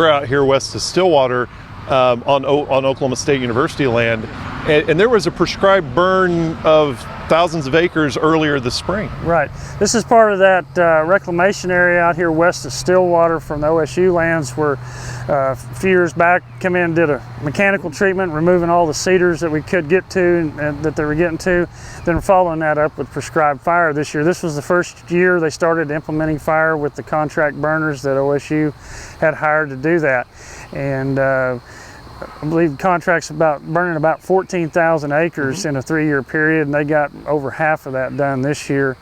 we're out here west of Stillwater on Oklahoma State University land, and there was a prescribed burn of thousands of acres earlier this spring. Right. This is part of that reclamation area out here west of Stillwater from the OSU lands, where a few years back come in and did a mechanical treatment, removing all the cedars that we could get to and that they were getting to. Then following that up with prescribed fire this year. This was the first year they started implementing fire with the contract burners that OSU had hired to do that. And I believe contracts about burning about 14,000 acres in a 3-year period, and they got over half of that done this year.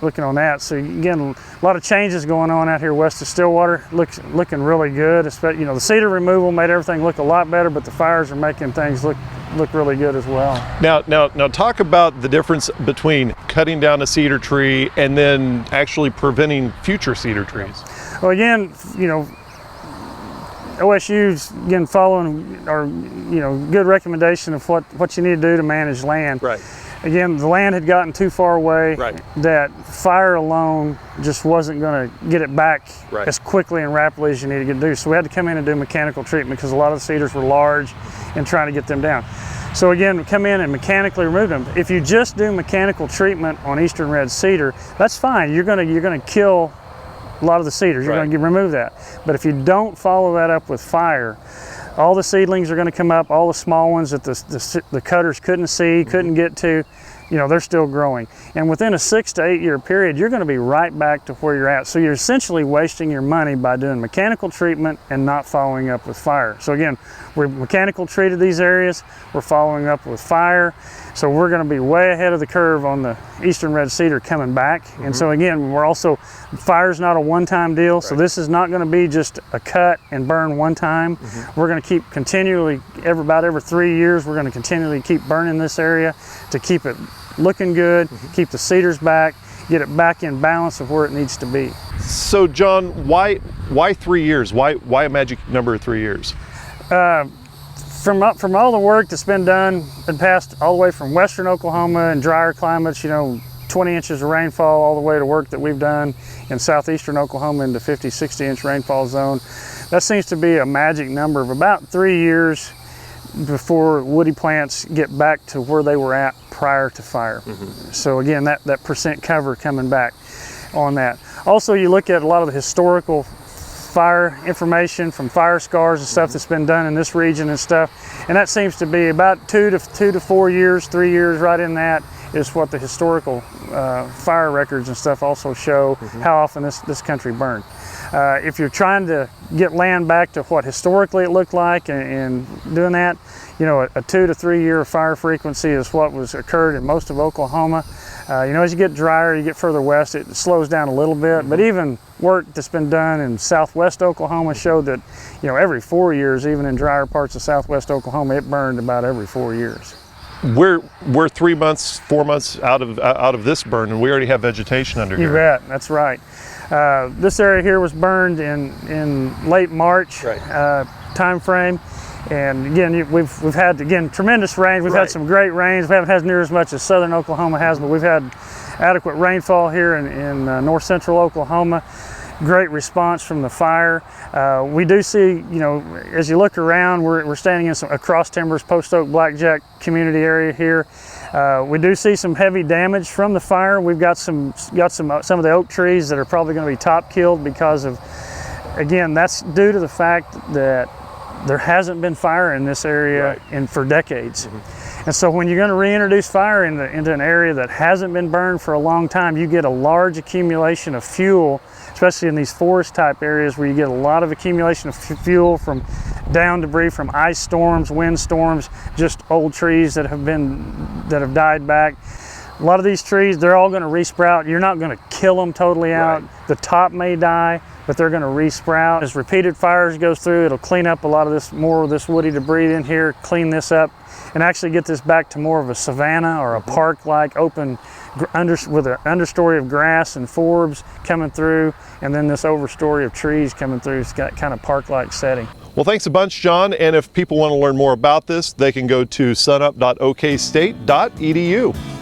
Looking on that, so again, a lot of changes going on out here west of Stillwater. Looking really good. Especially, the cedar removal made everything look a lot better, but the fires are making things look really good as well. Now talk about the difference between cutting down a cedar tree and then actually preventing future cedar trees. Well, again, OSU's again following our good recommendation of what you need to do to manage land. Right. Again, the land had gotten too far away. Right. That fire alone just wasn't going to get it back right. as quickly and rapidly as you needed to do. So we had to come in and do mechanical treatment because a lot of the cedars were large and trying to get them down. So again, come in and mechanically remove them. If you just do mechanical treatment on eastern red cedar, that's fine. You're going to kill a lot of the cedars. You're going to remove that. But if you don't follow that up with fire, all the seedlings are going to come up, all the small ones that the cutters couldn't see, couldn't get to, they're still growing. And within a 6 to 8 year period, you're going to be right back to where you're at. So you're essentially wasting your money by doing mechanical treatment and not following up with fire. So again, we mechanical treated these areas, we're following up with fire. So we're going to be way ahead of the curve on the eastern red cedar coming back. And so again, fire's not a one-time deal. Right. So this is not going to be just a cut and burn one time. We're going to keep continually, about every 3 years, we're going to continually keep burning this area to keep it looking good, keep the cedars back, get it back in balance of where it needs to be. So John, why 3 years? Why a magic number of 3 years? From all the work that's been done and passed all the way from western Oklahoma and drier climates, 20 inches of rainfall, all the way to work that we've done in southeastern Oklahoma into 50, 60 inch rainfall zone. That seems to be a magic number of about 3 years before woody plants get back to where they were at prior to fire. So again, that percent cover coming back on that. Also, you look at a lot of the historical fire information from fire scars and stuff that's been done in this region and stuff, and that seems to be about 2 to 4 years, 3 years, right in that is what the historical fire records and stuff also show how often this country burned. If you're trying to get land back to what historically it looked like and doing that, a 2 to 3 year fire frequency is what was occurred in most of Oklahoma. As you get drier, you get further west, it slows down a little bit, but even work that's been done in southwest Oklahoma showed that, every 4 years, even in drier parts of southwest Oklahoma, it burned about every 4 years. We're 3 months, 4 months out of this burn, and we already have vegetation under here. You bet, that's right. This area here was burned in late March time frame. And again, we've had tremendous rain. We've had some great rains. We haven't had near as much as southern Oklahoma has, but we've had adequate rainfall here in north central Oklahoma. Great response from the fire. We do see, as you look around, we're standing in some across timbers, post oak, blackjack community area here. We do see some heavy damage from the fire. We've got some of the oak trees that are probably going to be top killed because of, again, that's due to the fact that there hasn't been fire in this area for decades. And so when you're going to reintroduce fire into an area that hasn't been burned for a long time, you get a large accumulation of fuel, especially in these forest type areas where you get a lot of accumulation of fuel from down debris from ice storms, wind storms, just old trees that have died back. A lot of these trees, they're all going to resprout. You're not going to kill them totally out. The top may die, but they're going to resprout. As repeated fires go through, it'll clean up a lot of more of this woody debris in here, clean this up, and actually get this back to more of a savanna or a park-like open with an understory of grass and forbs coming through, and then this overstory of trees coming through. It's got kind of park-like setting. Well, thanks a bunch, John. And if people want to learn more about this, they can go to sunup.okstate.edu.